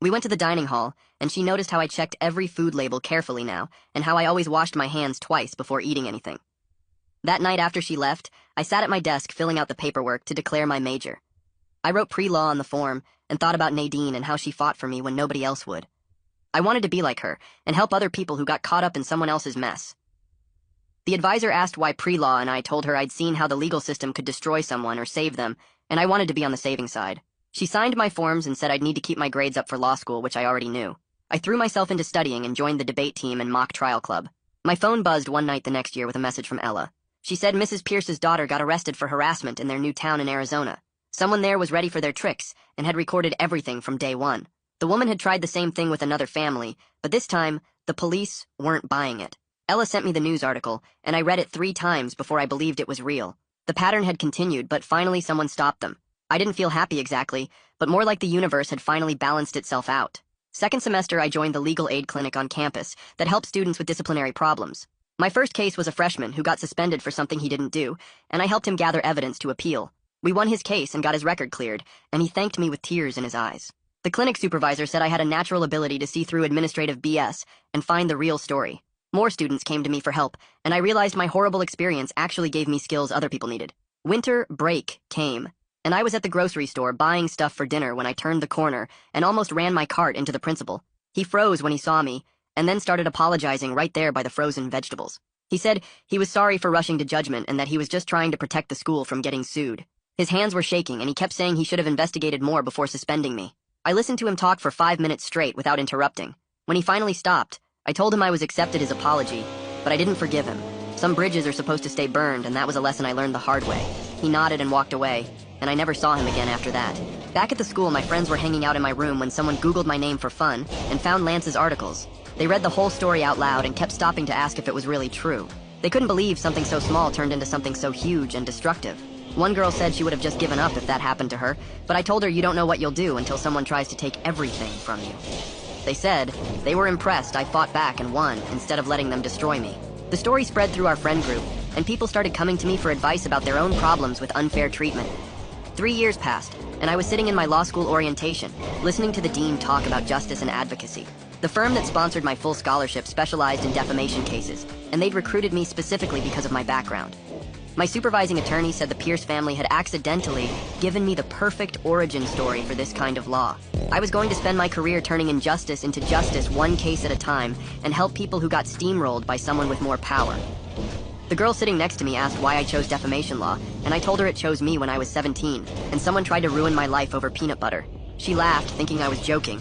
We went to the dining hall, and she noticed how I checked every food label carefully now, and how I always washed my hands twice before eating anything. That night after she left, I sat at my desk filling out the paperwork to declare my major. I wrote pre-law on the form and thought about Nadine and how she fought for me when nobody else would. I wanted to be like her and help other people who got caught up in someone else's mess. The advisor asked why pre-law, and I told her I'd seen how the legal system could destroy someone or save them, and I wanted to be on the saving side. She signed my forms and said I'd need to keep my grades up for law school, which I already knew. I threw myself into studying and joined the debate team and mock trial club. My phone buzzed one night the next year with a message from Ella. She said Mrs. Pierce's daughter got arrested for harassment in their new town in Arizona. Someone there was ready for their tricks and had recorded everything from day one. The woman had tried the same thing with another family, but this time, the police weren't buying it. Ella sent me the news article, and I read it 3 times before I believed it was real. The pattern had continued, but finally someone stopped them. I didn't feel happy exactly, but more like the universe had finally balanced itself out. Second semester, I joined the legal aid clinic on campus that helped students with disciplinary problems. My first case was a freshman who got suspended for something he didn't do, and I helped him gather evidence to appeal. We won his case and got his record cleared, and he thanked me with tears in his eyes. The clinic supervisor said I had a natural ability to see through administrative BS and find the real story. More students came to me for help, and I realized my horrible experience actually gave me skills other people needed. Winter break came, and I was at the grocery store buying stuff for dinner when I turned the corner and almost ran my cart into the principal. He froze when he saw me, and then started apologizing right there by the frozen vegetables. He said he was sorry for rushing to judgment and that he was just trying to protect the school from getting sued. His hands were shaking, and he kept saying he should have investigated more before suspending me. I listened to him talk for 5 minutes straight without interrupting. When he finally stopped, I told him I was accepted his apology, but I didn't forgive him. Some bridges are supposed to stay burned, and that was a lesson I learned the hard way. He nodded and walked away, and I never saw him again after that. Back at the school, my friends were hanging out in my room when someone Googled my name for fun and found Lance's articles. They read the whole story out loud and kept stopping to ask if it was really true. They couldn't believe something so small turned into something so huge and destructive. One girl said she would have just given up if that happened to her, but I told her you don't know what you'll do until someone tries to take everything from you. They said they were impressed I fought back and won instead of letting them destroy me. The story spread through our friend group, and people started coming to me for advice about their own problems with unfair treatment. 3 years passed, and I was sitting in my law school orientation, listening to the dean talk about justice and advocacy. The firm that sponsored my full scholarship specialized in defamation cases, and they'd recruited me specifically because of my background. My supervising attorney said the Pierce family had accidentally given me the perfect origin story for this kind of law. I was going to spend my career turning injustice into justice one case at a time and help people who got steamrolled by someone with more power. The girl sitting next to me asked why I chose defamation law, and I told her it chose me when I was 17, and someone tried to ruin my life over peanut butter. She laughed, thinking I was joking.